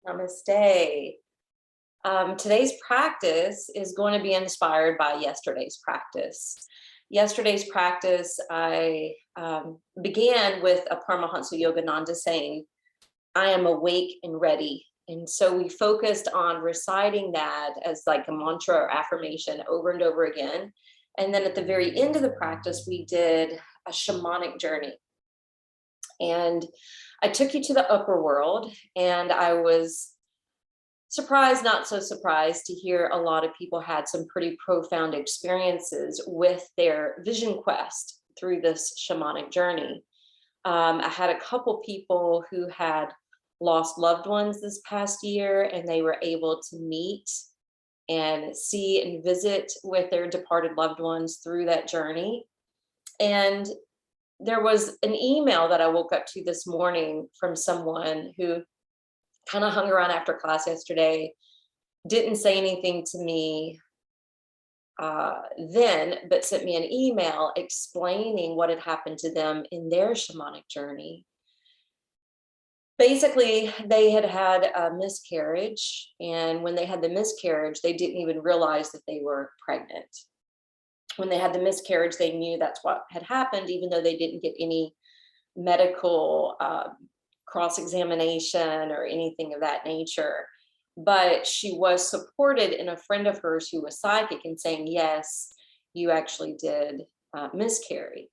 Namaste. Today's practice is going to be inspired by yesterday's practice. Yesterday's practice, I began with a Paramahansa Yogananda saying, I am awake and ready. And so we focused on reciting that as like a mantra or affirmation over and over again. And then at the very end of the practice, we did a shamanic journey. And I took you to the upper world, and I was surprised, not so surprised to hear a lot of people had some pretty profound experiences with their vision quest through this shamanic journey. I had a couple people who had lost loved ones this past year, and they were able to meet and see and visit with their departed loved ones through that journey. And there was an email that I woke up to this morning from someone who kind of hung around after class yesterday, didn't say anything to me then, but sent me an email explaining what had happened to them in their shamanic journey. Basically, they had had a miscarriage, and when they had the miscarriage, they didn't even realize that they were pregnant. When they had the miscarriage, they knew that's what had happened, even though they didn't get any medical cross-examination or anything of that nature. But she was supported in a friend of hers who was psychic and saying, yes, you actually did miscarry.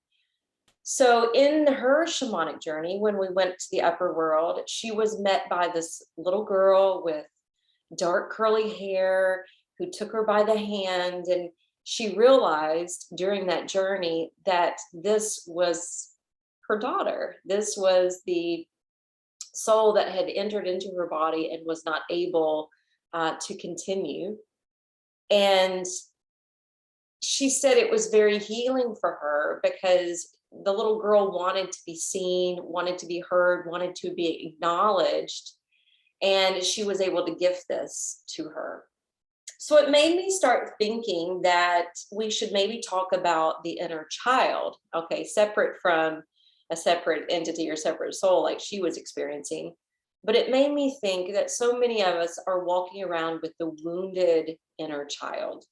So in her shamanic journey, when we went to the upper world, she was met by this little girl with dark curly hair who took her by the hand, and she realized during that journey that this was her daughter. This was the soul that had entered into her body and was not able to continue. And she said it was very healing for her because the little girl wanted to be seen, wanted to be heard, wanted to be acknowledged. And she was able to gift this to her. So it made me start thinking that we should maybe talk about the inner child, okay, separate from a separate entity or separate soul like she was experiencing. But it made me think that so many of us are walking around with the wounded inner child.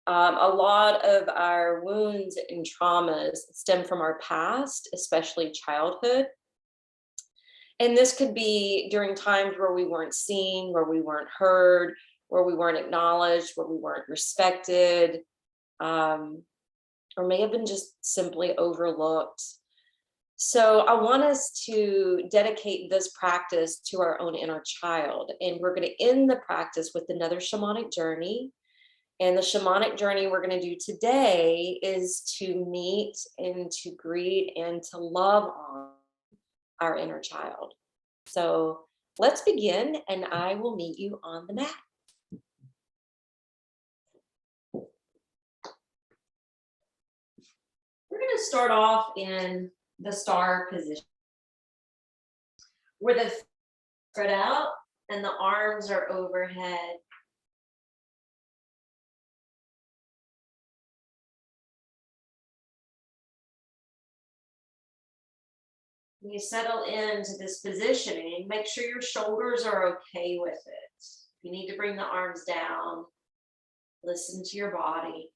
A lot of our wounds and traumas stem from our past, especially childhood. And this could be during times where we weren't seen, where we weren't heard, where we weren't acknowledged, where we weren't respected, or may have been just simply overlooked. So I want us to dedicate this practice to our own inner child. And we're going to end the practice with another shamanic journey. And the shamanic journey we're going to do today is to meet and to greet and to love on our inner child. So let's begin, and I will meet you on the mat. We're going to start off in the star position, where the feet spread out and the arms are overhead. When you settle into this positioning, make sure your shoulders are okay with it. If you need to bring the arms down, listen to your body.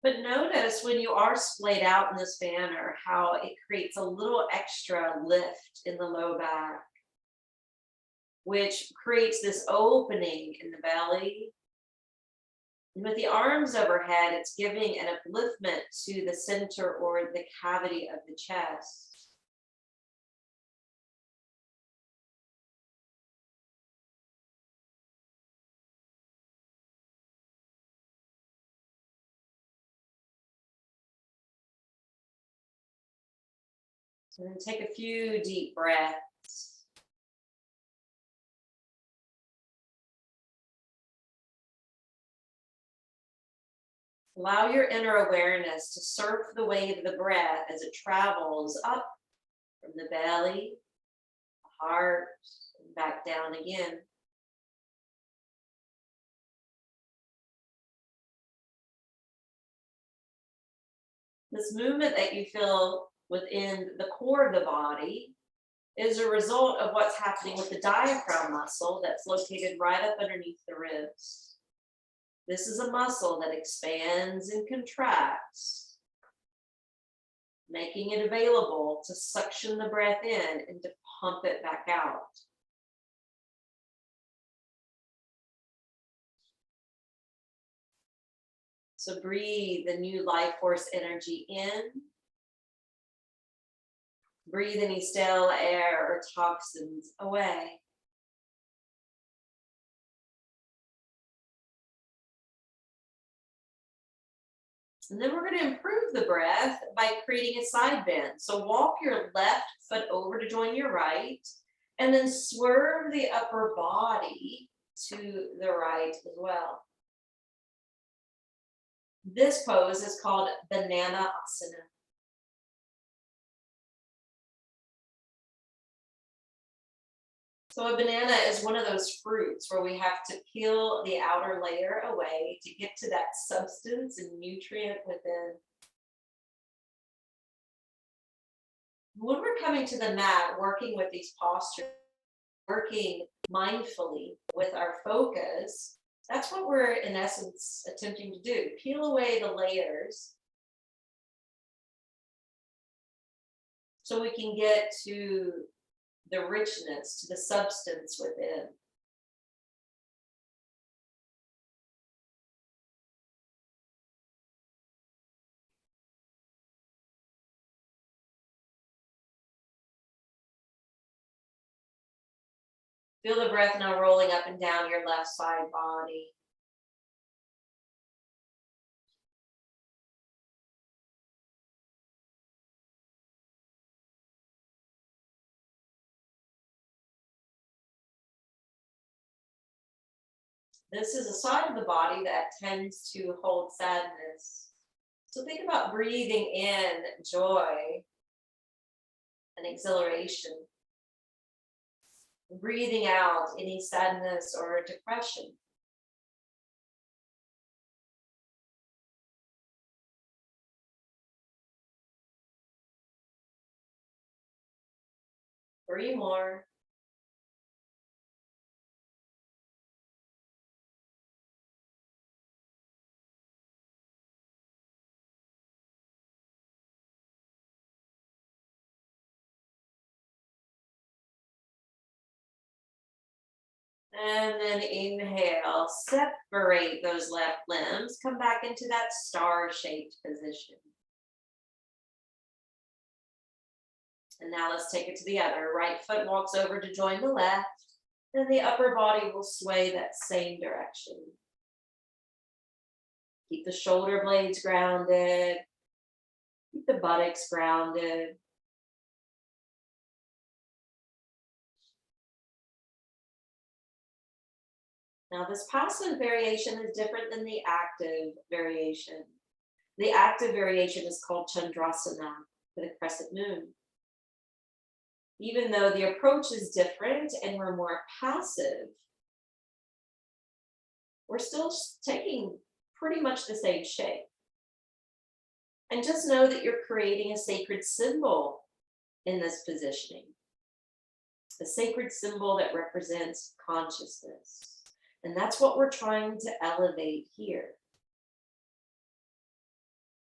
But notice when you are splayed out in this manner, how it creates a little extra lift in the low back, which creates this opening in the belly. And with the arms overhead, it's giving an upliftment to the center or the cavity of the chest. And then take a few deep breaths. Allow your inner awareness to surf the wave of the breath as it travels up from the belly, the heart, and back down again. This movement that you feel within the core of the body is a result of what's happening with the diaphragm muscle that's located right up underneath the ribs. This is a muscle that expands and contracts, making it available to suction the breath in and to pump it back out. So breathe the new life force energy in. Breathe any stale air or toxins away. And then we're going to improve the breath by creating a side bend. So walk your left foot over to join your right, and then swerve the upper body to the right as well. This pose is called Banana Asana. So a banana is one of those fruits where we have to peel the outer layer away to get to that substance and nutrient within. When we're coming to the mat, working with these postures, working mindfully with our focus, that's what we're in essence attempting to do. Peel away the layers so we can get to the richness, to the substance within. Feel the breath now rolling up and down your left side body. This is a side of the body that tends to hold sadness. So think about breathing in joy and exhilaration. Breathing out any sadness or depression. Three more. And then inhale, separate those left limbs, come back into that star-shaped position. And now let's take it to the other. Right foot walks over to join the left, and the upper body will sway that same direction. Keep the shoulder blades grounded, keep the buttocks grounded. Now, this passive variation is different than the active variation. The active variation is called Chandrasana for the crescent moon. Even though the approach is different and we're more passive, we're still taking pretty much the same shape. And just know that you're creating a sacred symbol in this positioning, a sacred symbol that represents consciousness. And that's what we're trying to elevate here.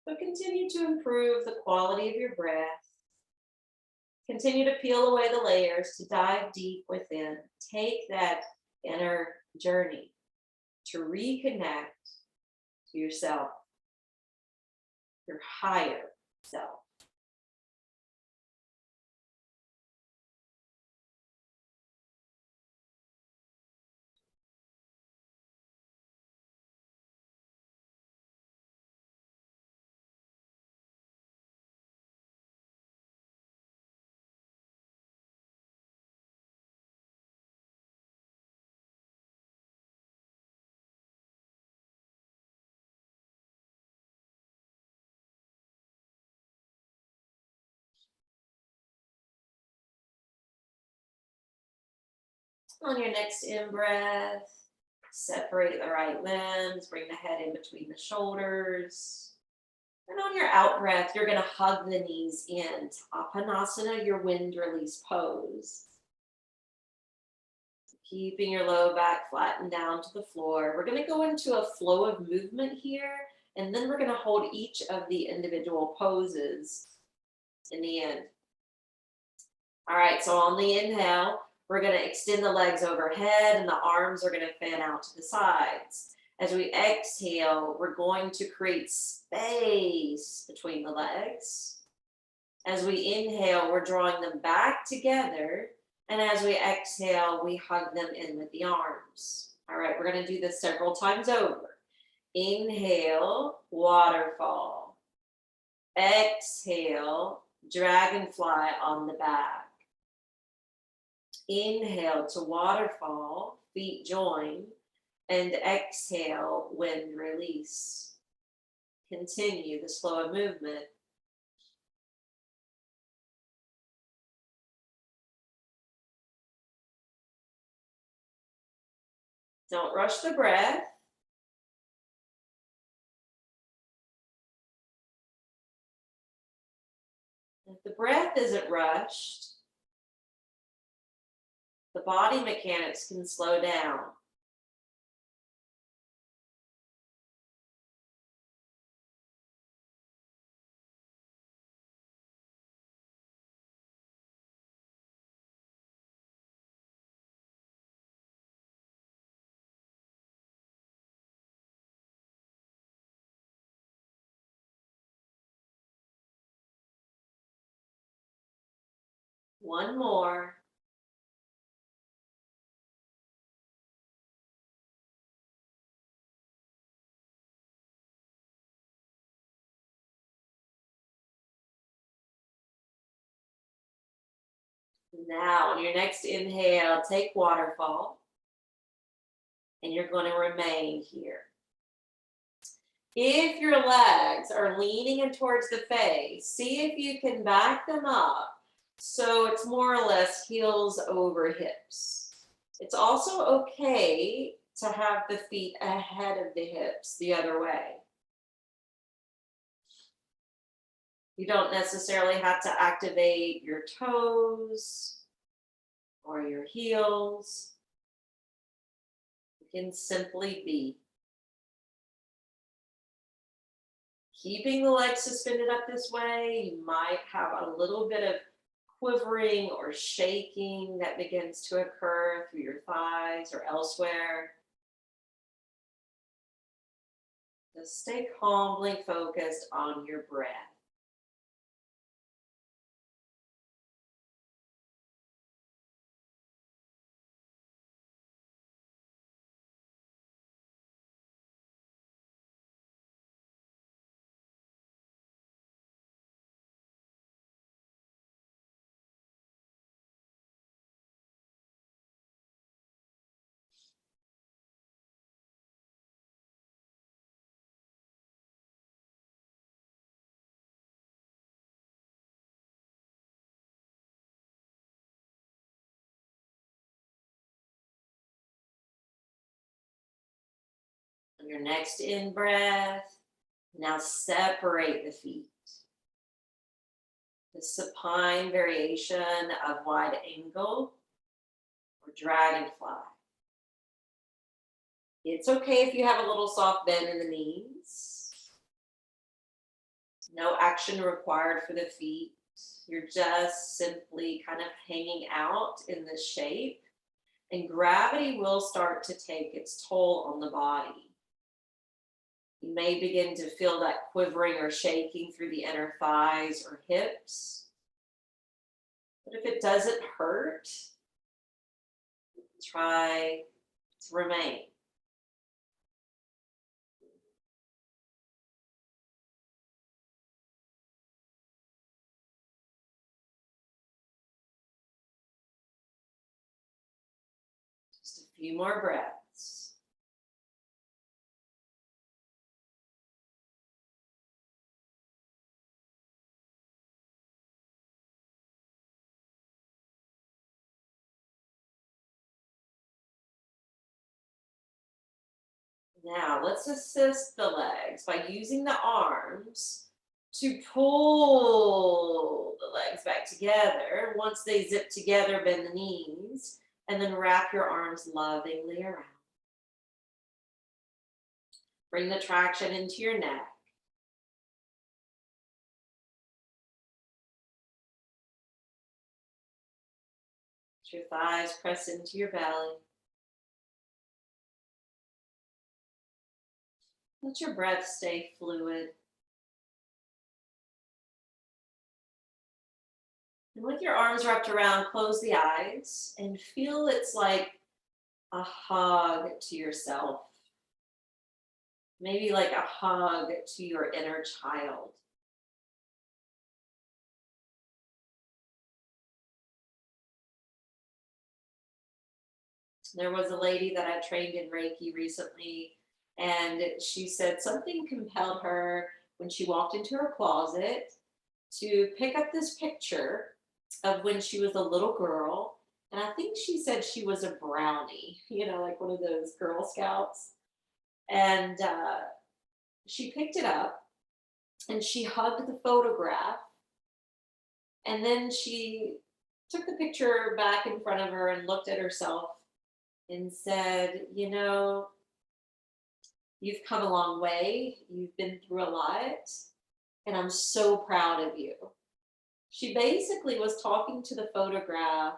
So continue to improve the quality of your breath. Continue to peel away the layers, to dive deep within. Take that inner journey to reconnect to yourself, your higher self. On your next in-breath, separate the right limbs, bring the head in between the shoulders. And on your out breath, you're going to hug the knees in. Apanasana, your wind release pose. Keeping your low back flattened down to the floor. We're going to go into a flow of movement here, and then we're going to hold each of the individual poses in the end. All right, so on the inhale, we're going to extend the legs overhead and the arms are going to fan out to the sides. As we exhale, we're going to create space between the legs. As we inhale, we're drawing them back together. And as we exhale, we hug them in with the arms. All right, we're going to do this several times over. Inhale, waterfall. Exhale, dragonfly on the back. Inhale to waterfall, feet join. And exhale, wind release. Continue the slow movement. Don't rush the breath. If the breath isn't rushed, the body mechanics can slow down. One more. Now, on your next inhale, take waterfall. And you're going to remain here. If your legs are leaning in towards the face, see if you can back them up so it's more or less heels over hips. It's also okay to have the feet ahead of the hips the other way. You don't necessarily have to activate your toes or your heels. You can simply be. Keeping the legs suspended up this way, you might have a little bit of quivering or shaking that begins to occur through your thighs or elsewhere. Just stay calmly focused on your breath. On your next in-breath, now separate the feet. The supine variation of wide angle or dragonfly. It's okay if you have a little soft bend in the knees. No action required for the feet. You're just simply kind of hanging out in this shape, and gravity will start to take its toll on the body. You may begin to feel that quivering or shaking through the inner thighs or hips. But if it doesn't hurt, try to remain. Just a few more breaths. Now let's assist the legs by using the arms to pull the legs back together. Once they zip together, bend the knees, and then wrap your arms lovingly around. Bring the traction into your neck. Let your thighs press into your belly. Let your breath stay fluid. And with your arms wrapped around, close the eyes and feel it's like a hug to yourself. Maybe like a hug to your inner child. There was a lady that I trained in Reiki recently, and she said something compelled her when she walked into her closet to pick up this picture of when she was a little girl. And I think she said she was a brownie, like one of those Girl Scouts. And she picked it up and she hugged the photograph. And then she took the picture back in front of her and looked at herself and said, you've come a long way. You've been through a lot. And I'm so proud of you. She basically was talking to the photograph,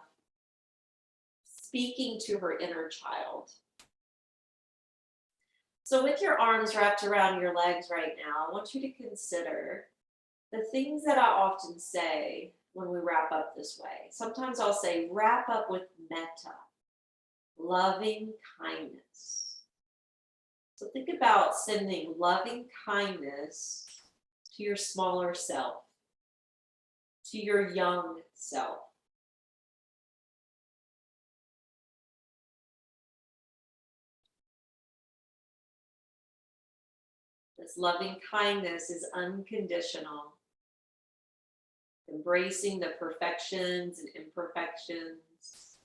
speaking to her inner child. So with your arms wrapped around your legs right now, I want you to consider the things that I often say when we wrap up this way. Sometimes I'll say, wrap up with metta, loving kindness. So think about sending loving kindness to your smaller self, to your young self. This loving kindness is unconditional, embracing the perfections and imperfections,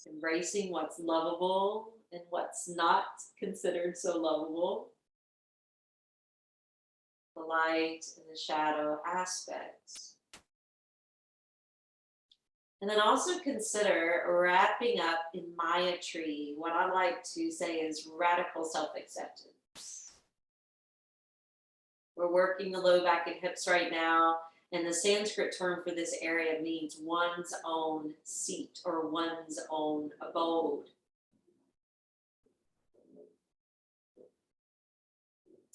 embracing what's lovable and what's not considered so lovable, the light and the shadow aspects. And then also consider wrapping up in Mayatri. What I like to say is radical self-acceptance. We're working the low back and hips right now, and the Sanskrit term for this area means one's own seat or one's own abode.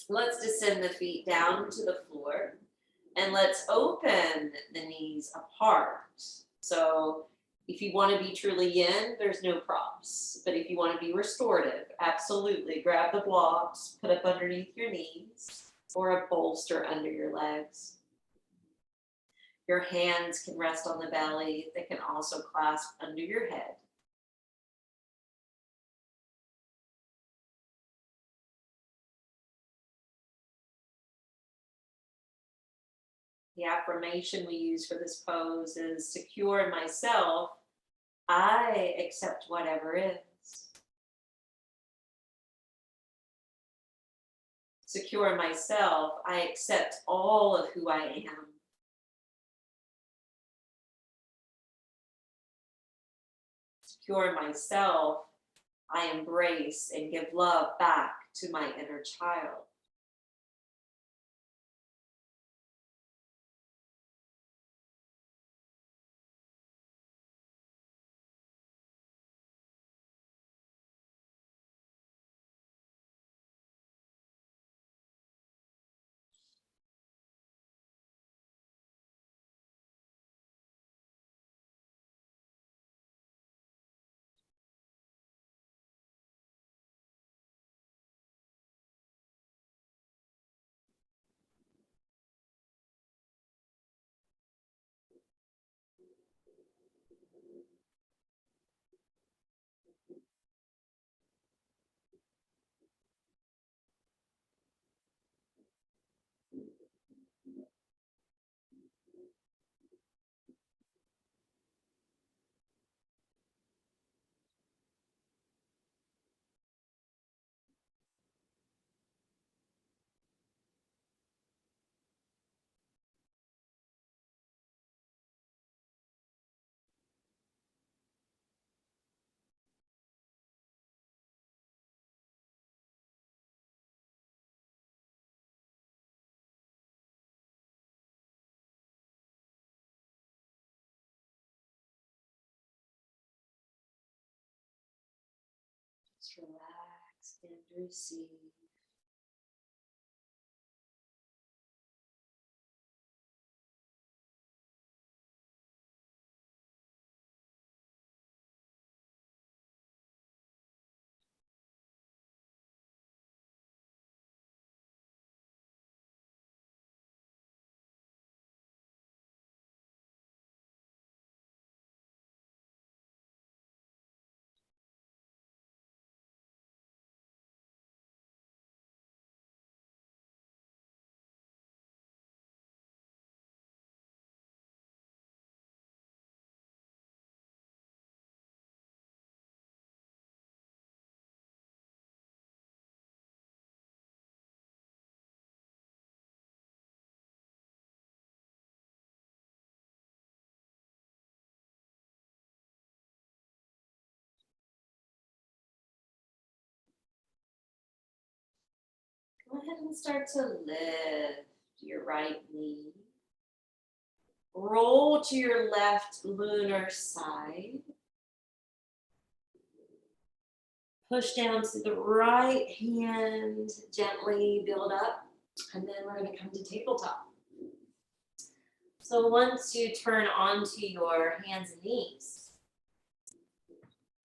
Let's descend the feet down to the floor, and let's open the knees apart. So if you want to be truly yin, there's no props. But if you want to be restorative, absolutely grab the blocks, put up underneath your knees, or a bolster under your legs. Your hands can rest on the belly. They can also clasp under your head. The affirmation we use for this pose is secure in myself, I accept whatever is. Secure in myself, I accept all of who I am. Secure in myself, I embrace and give love back to my inner child. Just relax and receive. Go ahead and start to lift your right knee. Roll to your left lunar side. Push down to the right hand, gently build up, and then we're going to come to tabletop. So once you turn onto your hands and knees,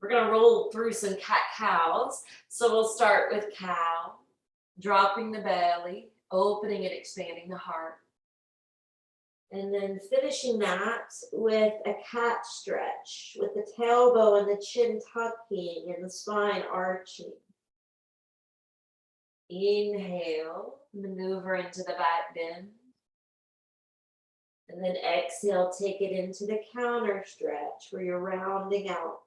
we're going to roll through some cat-cows. So we'll start with cow, dropping the belly, opening and expanding the heart. And then finishing that with a cat stretch, with the tailbone and the chin tucking and the spine arching. Inhale, maneuver into the back bend. And then exhale, take it into the counter stretch where you're rounding out.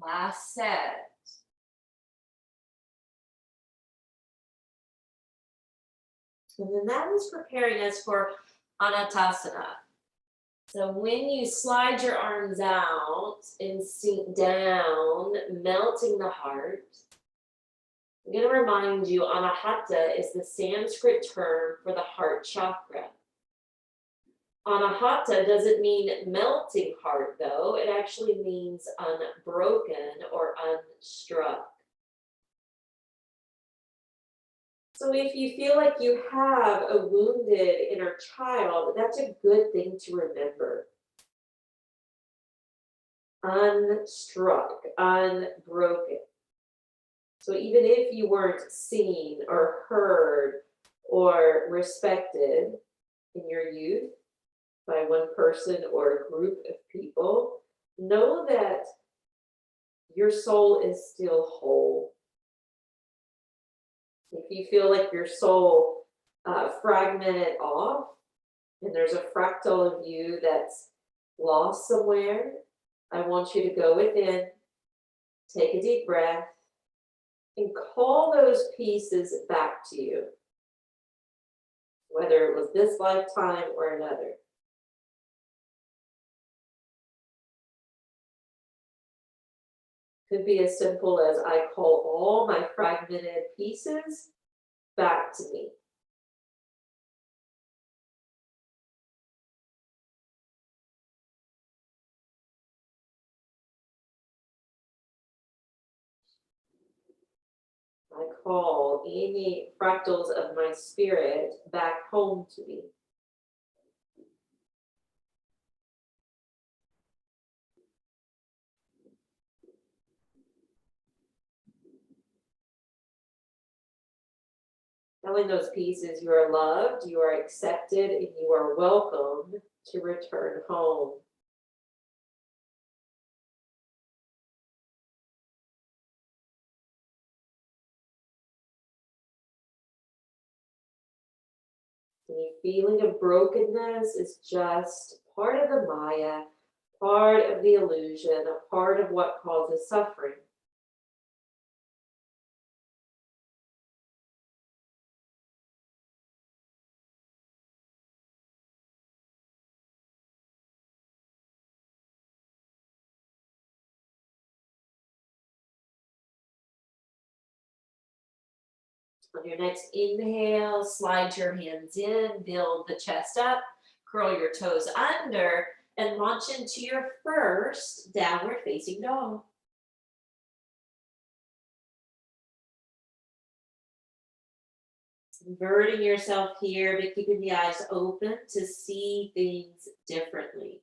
Last set. And then that is preparing us for Anatasana. So when you slide your arms out and sink down, melting the heart, I'm going to remind you, Anahata is the Sanskrit term for the heart chakra. Anahata doesn't mean melting heart, though. It actually means unbroken or unstruck. So if you feel like you have a wounded inner child, that's a good thing to remember. Unstruck, unbroken. So even if you weren't seen or heard or respected in your youth by one person or a group of people, know that your soul is still whole. If you feel like your soul fragmented off and there's a fractal of you that's lost somewhere, I want you to go within, take a deep breath, and call those pieces back to you, whether it was this lifetime or another. Could be as simple as I call all my fragmented pieces back to me. I call any fractals of my spirit back home to me. Telling those pieces you are loved, you are accepted, and you are welcome to return home. Any feeling of brokenness is just part of the Maya, part of the illusion, a part of what causes suffering. On your next inhale, slide your hands in, build the chest up, curl your toes under, and launch into your first downward facing dog. Inverting yourself here, but keeping the eyes open to see things differently.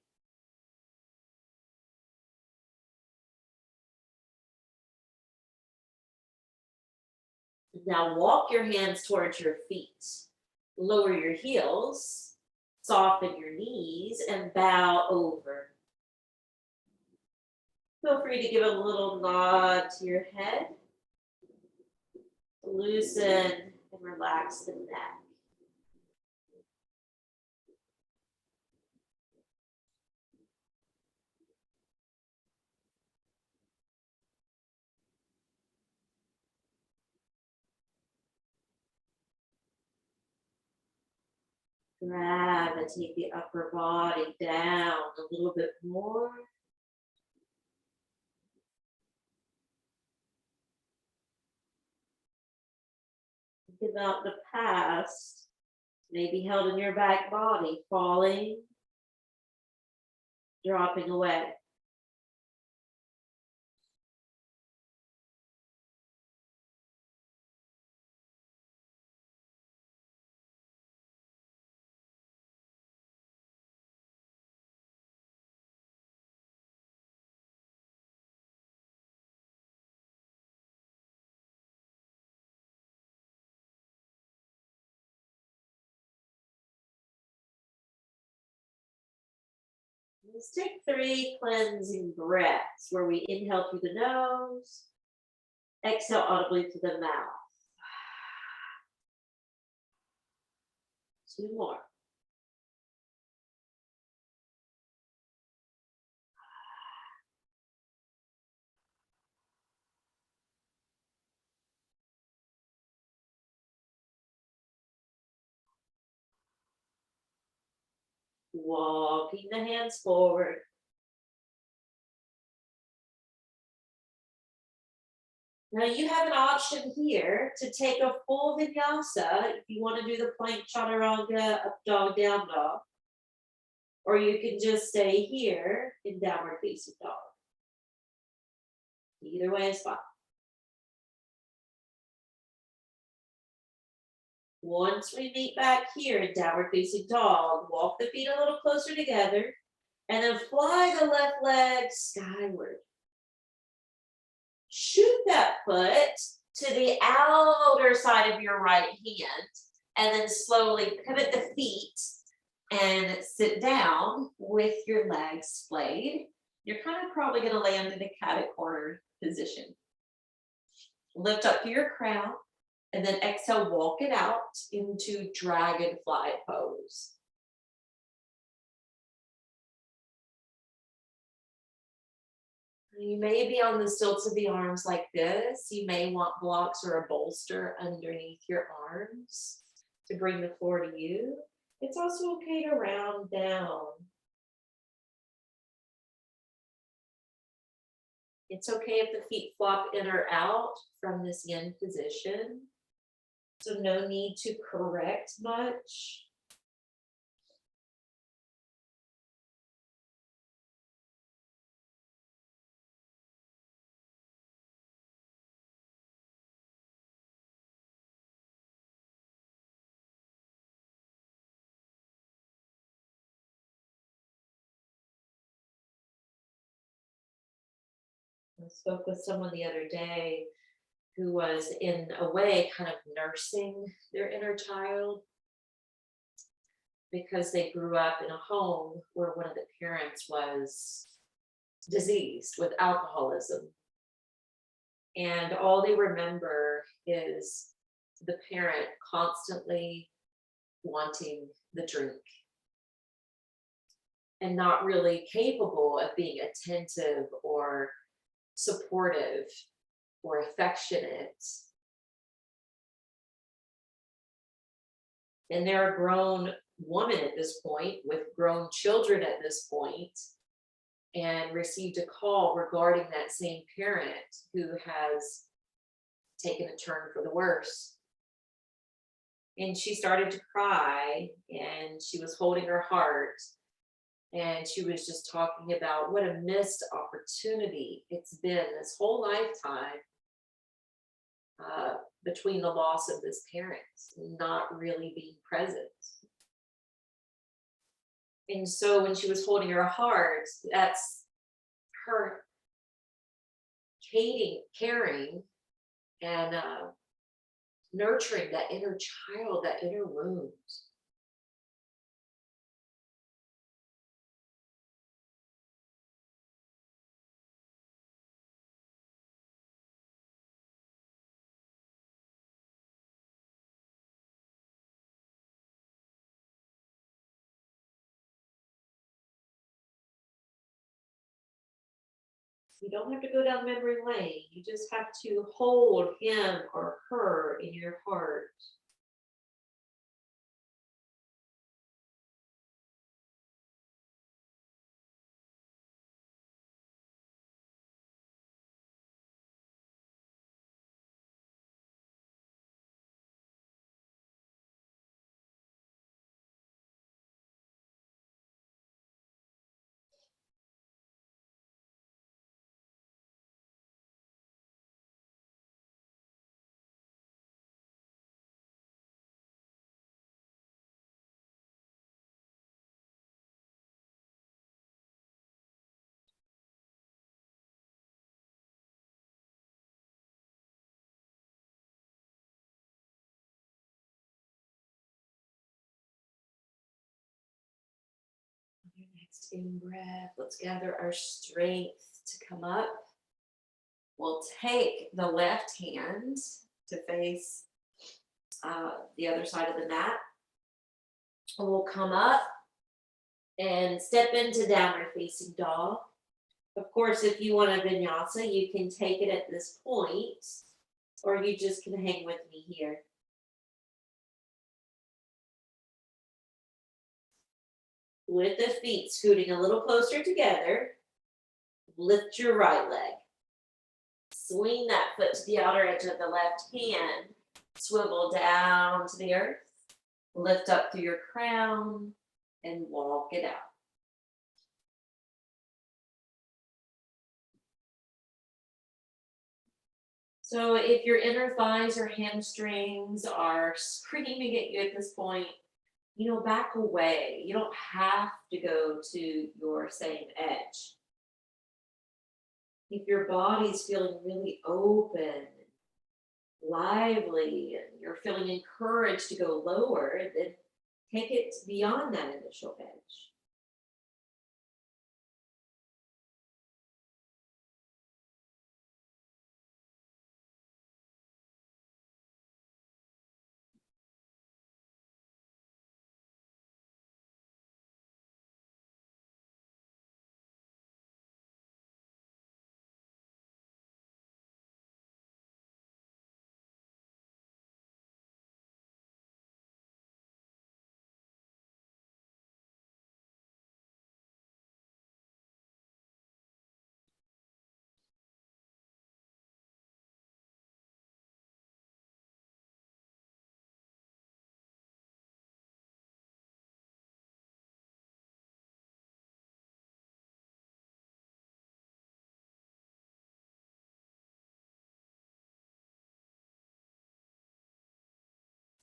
Now walk your hands towards your feet. Lower your heels, soften your knees, and bow over. Feel free to give a little nod to your head. Loosen and relax the neck. Gravitate the upper body down a little bit more. Think about the past, maybe held in your back body, falling, dropping away. Let's take 3 cleansing breaths where we inhale through the nose, exhale audibly through the mouth. 2 more. Walking the hands forward. Now you have an option here to take a full vinyasa if you want to do the plank chaturanga, up dog, down dog. Or you can just stay here in downward facing dog. Either way is fine. Once we meet back here in downward facing dog, walk the feet a little closer together and then fly the left leg skyward. Shoot that foot to the outer side of your right hand and then slowly pivot the feet and sit down with your legs splayed. You're kind of probably going to land in a catty-corner position. Lift up to your crown and then exhale, walk it out into dragonfly pose. You may be on the stilts of the arms like this. You may want blocks or a bolster underneath your arms to bring the floor to you. It's also okay to round down. It's okay if the feet flop in or out from this yin position. So no need to correct much. I spoke with someone the other day who was in a way kind of nursing their inner child because they grew up in a home where one of the parents was diseased with alcoholism. And all they remember is the parent constantly wanting the drink. and not really capable of being attentive or supportive or affectionate. And they're a grown woman at this point with grown children at this point, and received a call regarding that same parent who has taken a turn for the worse. And she started to cry, and she was holding her heart, and she was just talking about what a missed opportunity it's been this whole lifetime, between the loss of this parent not really being present. And so when she was holding her heart, that's her caring and nurturing that inner child, that inner wound. You don't have to go down memory lane. You just have to hold him or her in your heart. Your next in breath, let's gather our strength to come up. We'll take the left hand to face the other side of the mat. We'll come up and step into downward facing dog. Of course, if you want a vinyasa, you can take it at this point, or you just can hang with me here. With the feet scooting a little closer together, lift your right leg. Swing that foot to the outer edge of the left hand. Swivel down to the earth. Lift up through your crown and walk it out. So if your inner thighs or hamstrings are screaming at you at this point, back away. You don't have to go to your same edge. If your body's feeling really open, lively, and you're feeling encouraged to go lower, then take it beyond that initial edge.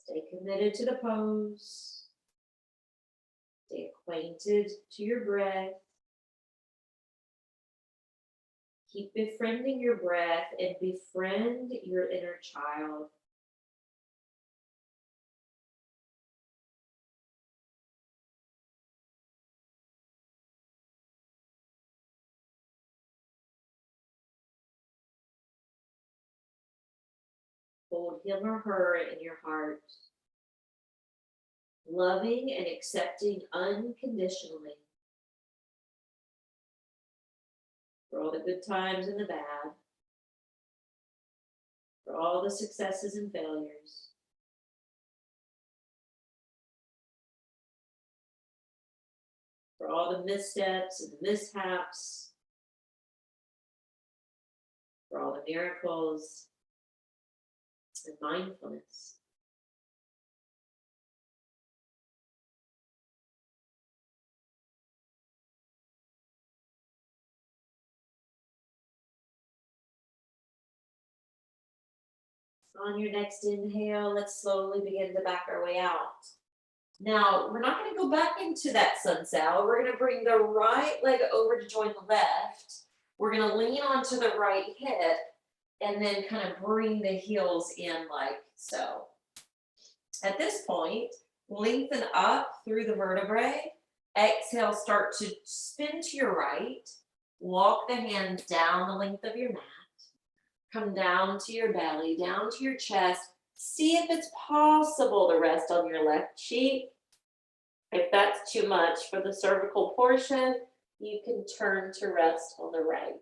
Stay committed to the pose. Stay acquainted to your breath. Keep befriending your breath and befriend your inner child. Hold him or her in your heart, loving and accepting unconditionally. for all the good times and the bad, for all the successes and failures. For all the missteps and the mishaps, for all the miracles and mindfulness. On your next inhale, let's slowly begin to back our way out. Now, we're not going to go back into that sun saddle. We're going to bring the right leg over to join the left. We're going to lean onto the right hip and then kind of bring the heels in like so. At this point, lengthen up through the vertebrae. Exhale, start to spin to your right. Walk the hands down the length of your mat. Come down to your belly, down to your chest. See if it's possible to rest on your left cheek. If that's too much for the cervical portion, you can turn to rest on the right.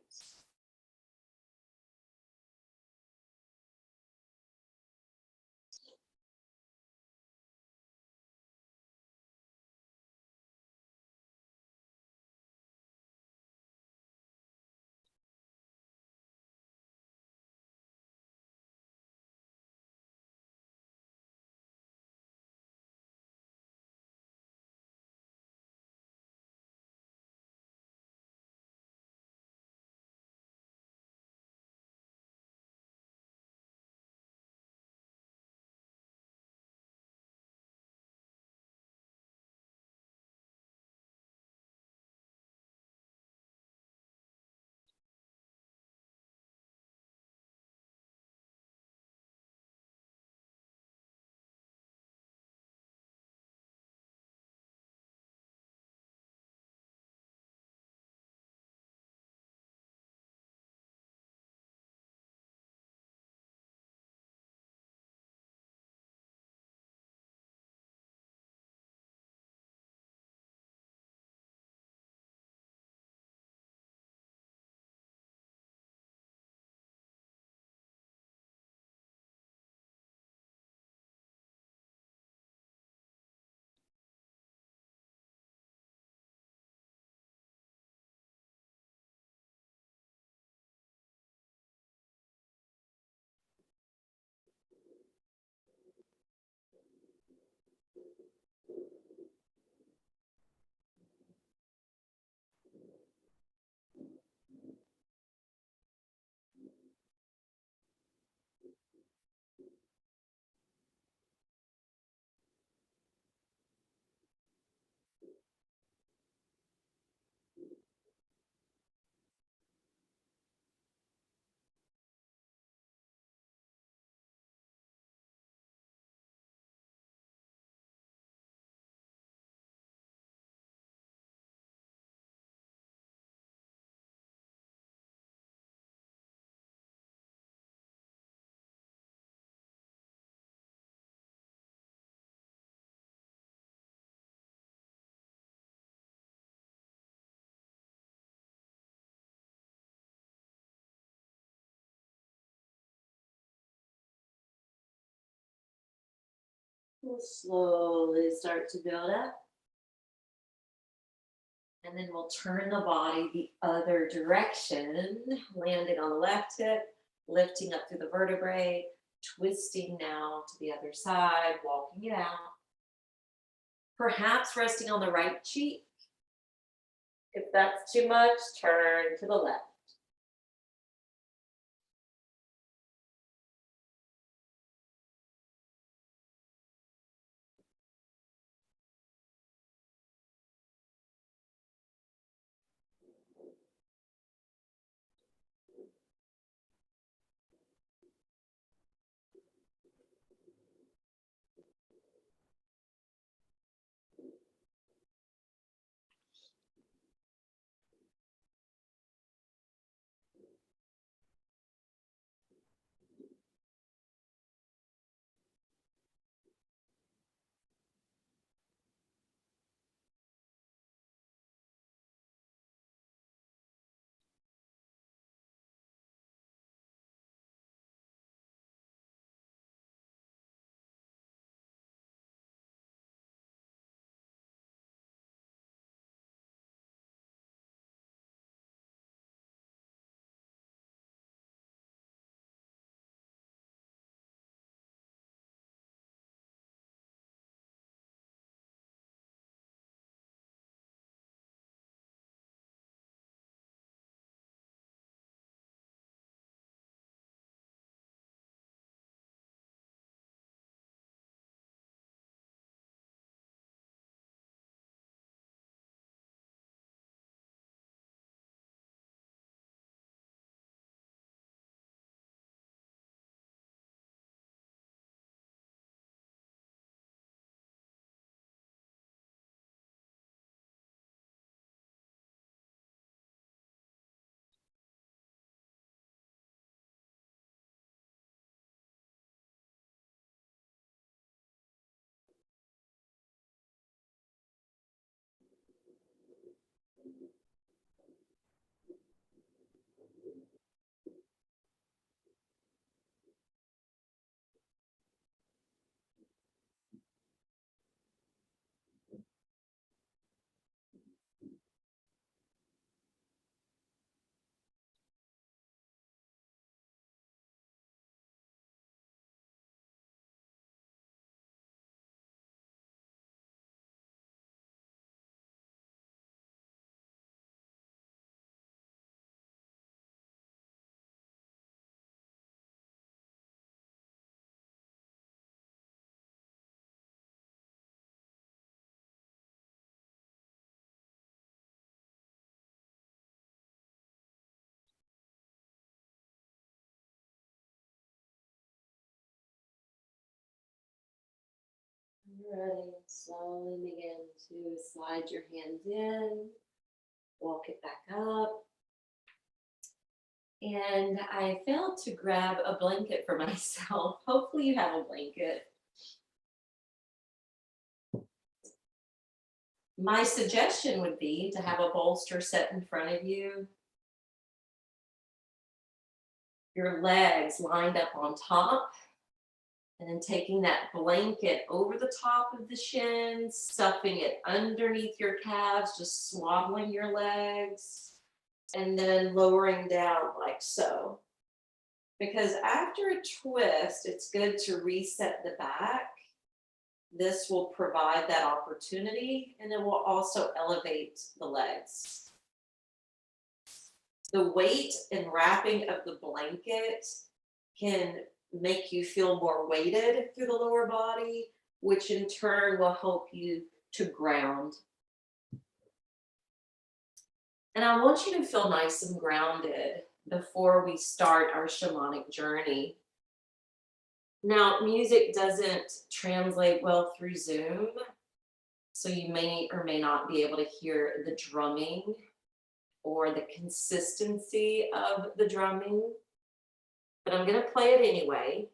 We'll slowly start to build up. And then we'll turn the body the other direction, landing on the left hip, lifting up through the vertebrae, twisting now to the other side, walking it out. Perhaps resting on the right cheek. If that's too much, turn to the left. Ready, slowly begin to slide your hands in, walk it back up. And I failed to grab a blanket for myself. Hopefully you have a blanket. My suggestion would be to have a bolster set in front of you. Your legs lined up on top. And then taking that blanket over the top of the shins, stuffing it underneath your calves, just swaddling your legs, and then lowering down like so. Because after a twist, it's good to reset the back. This will provide that opportunity, and it will also elevate the legs. The weight and wrapping of the blanket can make you feel more weighted through the lower body, which in turn will help you to ground. And I want you to feel nice and grounded before we start our shamanic journey. Now, music doesn't translate well through Zoom, so you may or may not be able to hear the drumming or the consistency of the drumming. But I'm going to play it anyway.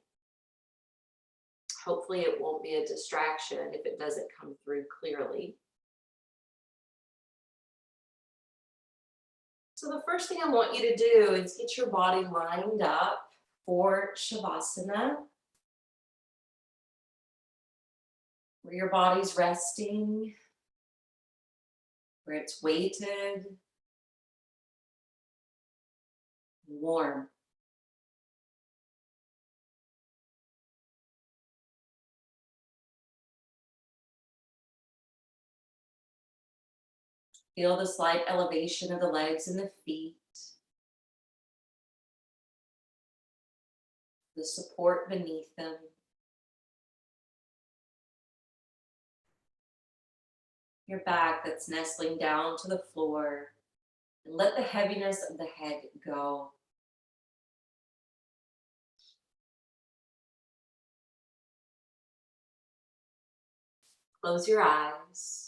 Hopefully it won't be a distraction if it doesn't come through clearly. So the first thing I want you to do is get your body lined up for Shavasana, where your body's resting, where it's weighted, warm. Feel the slight elevation of the legs and the feet. The support beneath them. Your back that's nestling down to the floor. And let the heaviness of the head go. Close your eyes.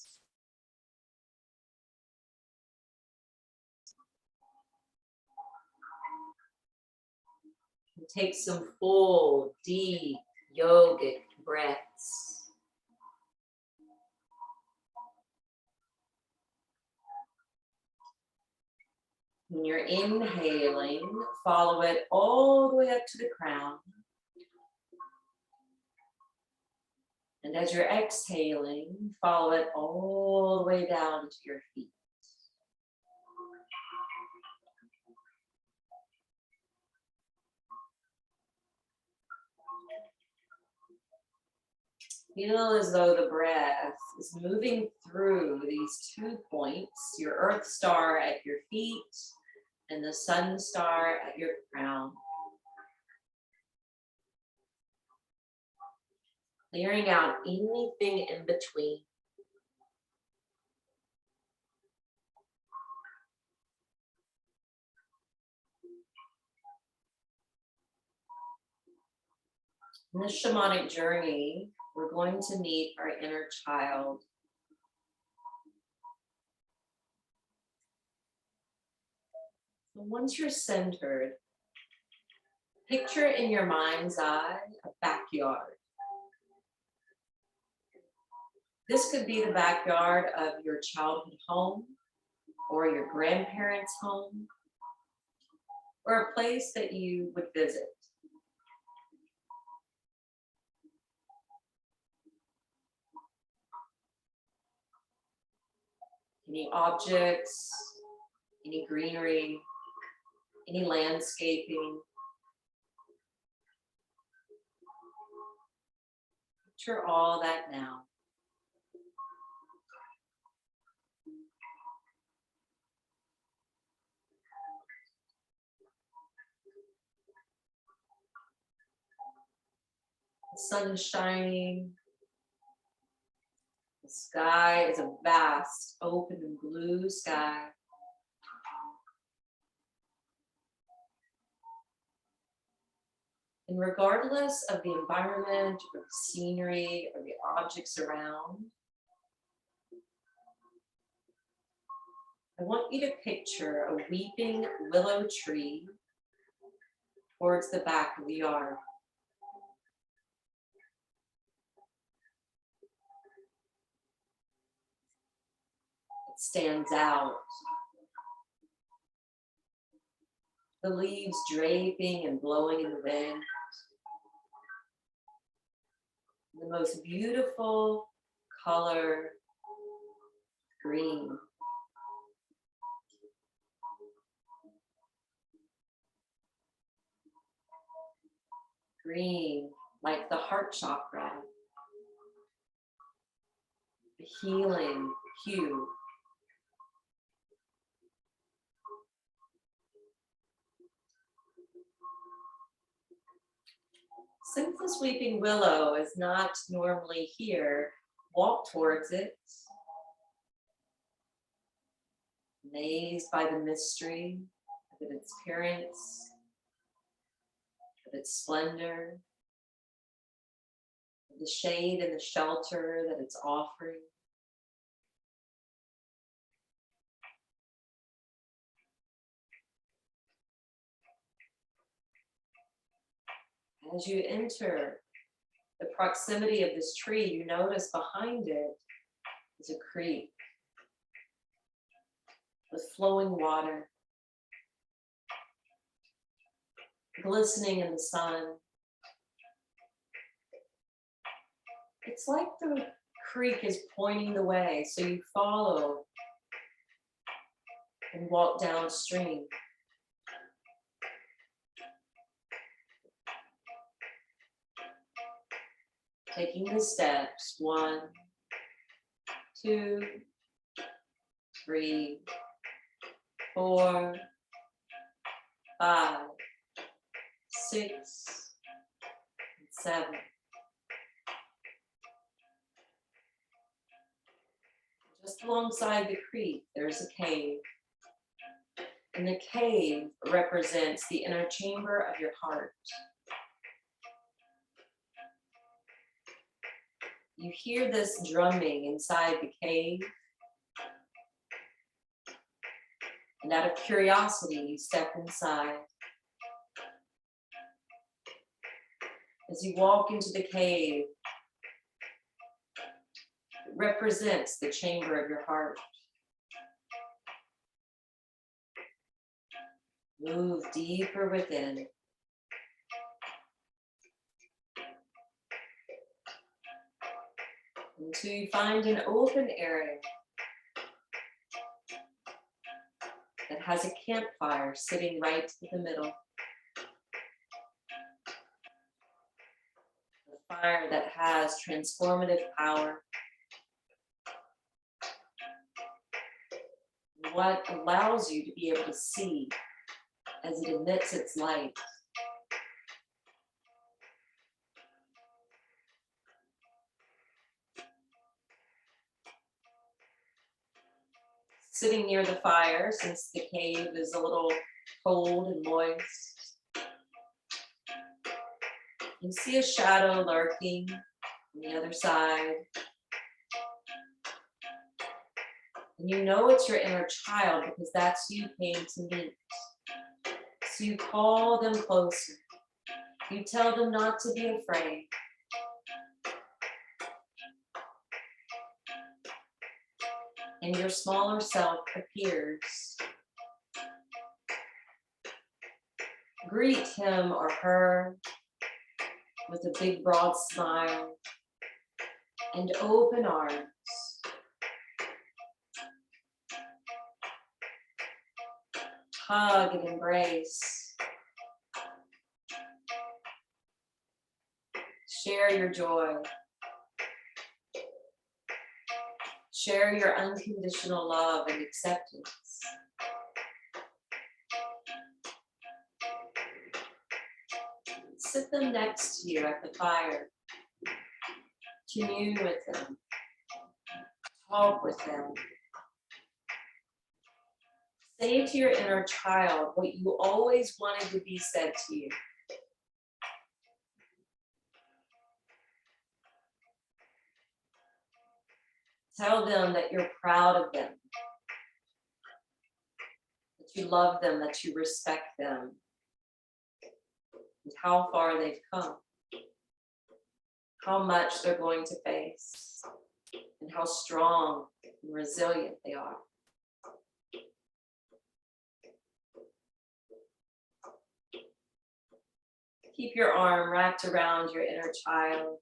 And take some full, deep, yogic breaths. When you're inhaling, follow it all the way up to the crown. And as you're exhaling, follow it all the way down to your feet. Feel as though the breath is moving through these 2 points, your earth star at your feet and the sun star at your crown. Clearing out anything in between. In this shamanic journey, we're going to meet our inner child. So once you're centered, picture in your mind's eye a backyard. This could be the backyard of your childhood home or your grandparents' home or a place that you would visit. Any objects, any greenery, any landscaping. Picture all that now. The sun is shining. The sky is a vast, open and blue sky. And regardless of the environment or the scenery or the objects around, I want you to picture a weeping willow tree towards the back of the yard. It stands out. The leaves draping and blowing in the wind. The most beautiful color, green. Green, like the heart chakra. The healing hue. Since this weeping willow is not normally here, walk towards it, amazed by the mystery of its appearance, of its splendor, of the shade and the shelter that it's offering. As you enter the proximity of this tree, you notice behind it is a creek with flowing water, glistening in the sun. It's like the creek is pointing the way, so you follow and walk downstream. Taking the steps, 1, 2, 3, 4, 5, 6, and 7. Just alongside the creek, there's a cave. And the cave represents the inner chamber of your heart. You hear this drumming inside the cave. And out of curiosity, you step inside. As you walk into the cave, it represents the chamber of your heart. Move deeper within. Until you find an open area that has a campfire sitting right in the middle. A fire that has transformative power. What allows you to be able to see as it emits its light. Sitting near the fire, since the cave is a little cold and moist, you see a shadow lurking on the other side. And you know it's your inner child because that's who you came to meet. So you call them closer. You tell them not to be afraid. And your smaller self appears. Greet him or her with a big broad smile and open arms. Hug and embrace. Share your joy. Share your unconditional love and acceptance. Sit them next to you at the fire. Commune with them. Talk with them. Say to your inner child what you always wanted to be said to you. Tell them that you're proud of them, that you love them, that you respect them, and how far they've come, how much they're going to face, and how strong and resilient they are. Keep your arm wrapped around your inner child,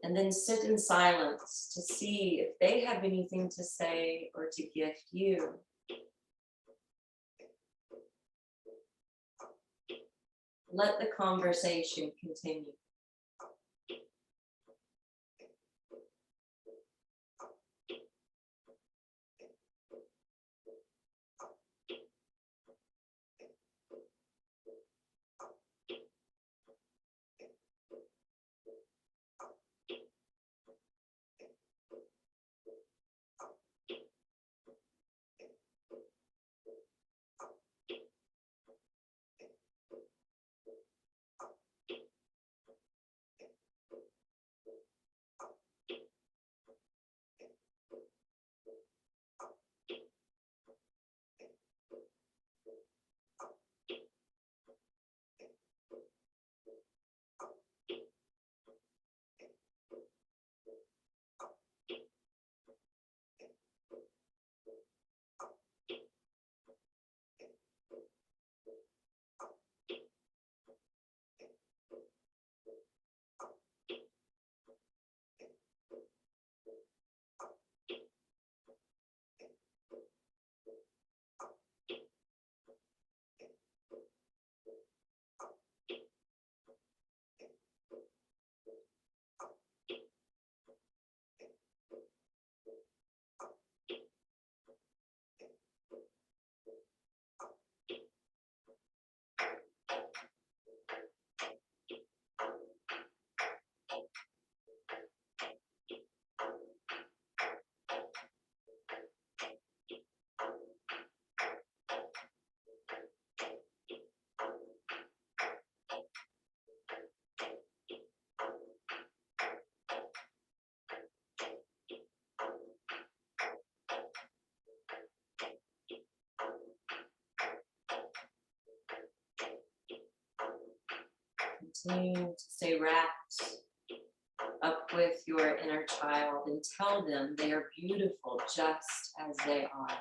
and then sit in silence to see if they have anything to say or to gift you. Let the conversation continue. Continue to stay wrapped up with your inner child and tell them they are beautiful just as they are.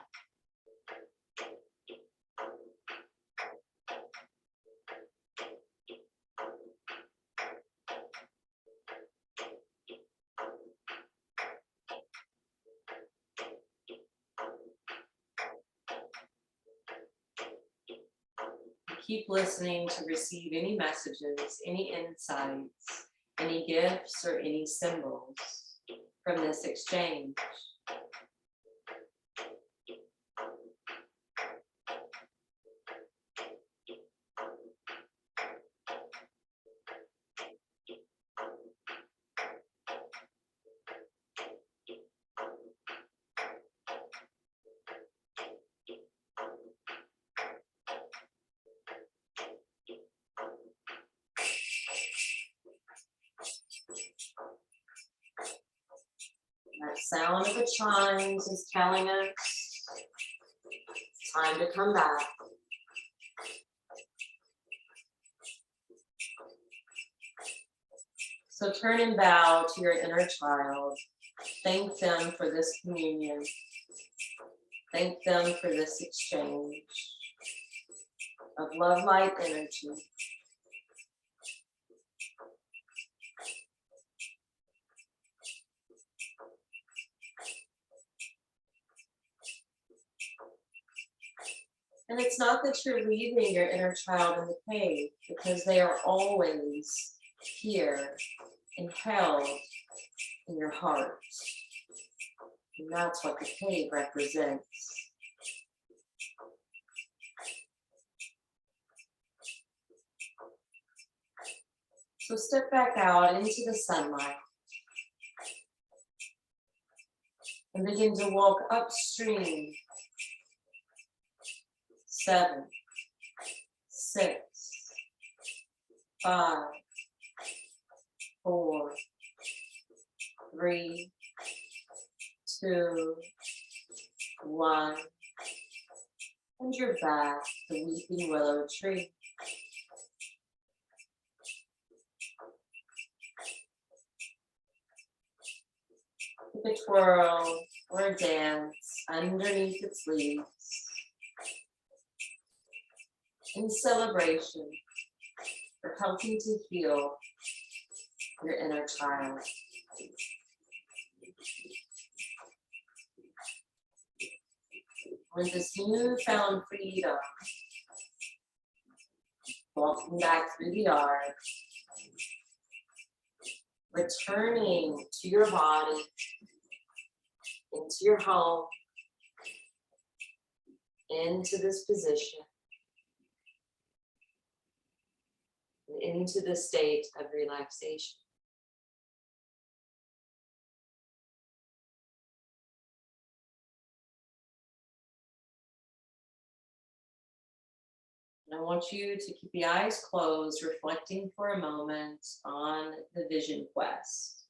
Keep listening to receive any messages, any insights, any gifts, or any symbols from this exchange. That sound of the chimes is telling us time to come back. So turn and bow to your inner child. Thank them for this communion. Thank them for this exchange of love, light, energy. And it's not that you're leaving your inner child in the cave, because they are always here and held in your heart. And that's what the cave represents. So step back out into the sunlight and begin to walk upstream. 7, 6, 5, 4, 3, 2, 1, and you're back, the weeping willow tree. Take a twirl or a dance underneath its leaves in celebration for helping to heal your inner child. With this newfound freedom, walking back through the yard, returning to your body, into your home, into this position, and into the state of relaxation. And I want you to keep the eyes closed, reflecting for a moment on the vision quest.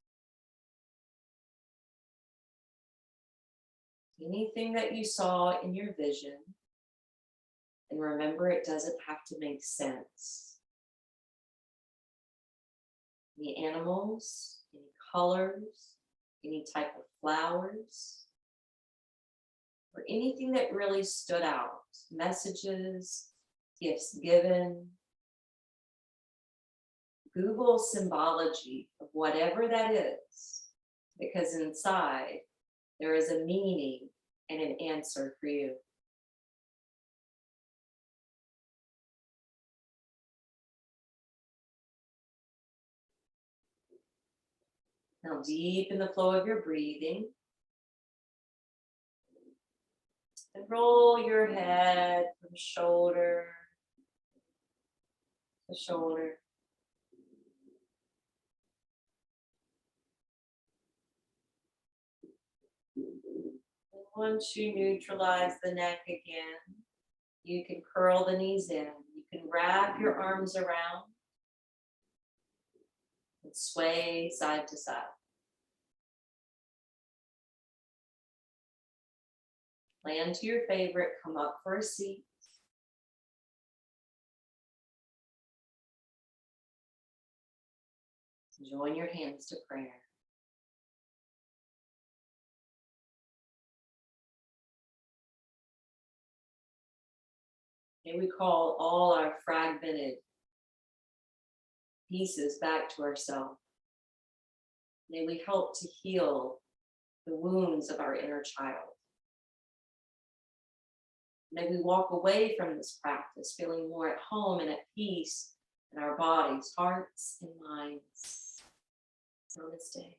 Anything that you saw in your vision, and remember, it doesn't have to make sense. Any animals, any colors, any type of flowers, or anything that really stood out, messages, gifts given. Google symbology of whatever that is, because inside there is a meaning and an answer for you. Now deepen the flow of your breathing. And roll your head from shoulder to shoulder. And once you neutralize the neck again, you can curl the knees in. You can wrap your arms around and sway side to side. Land to your favorite, come up for a seat. Join your hands to prayer. May we call all our fragmented pieces back to ourselves. May we help to heal the wounds of our inner child. May we walk away from this practice feeling more at home and at peace in our bodies, hearts, and minds. Namaste.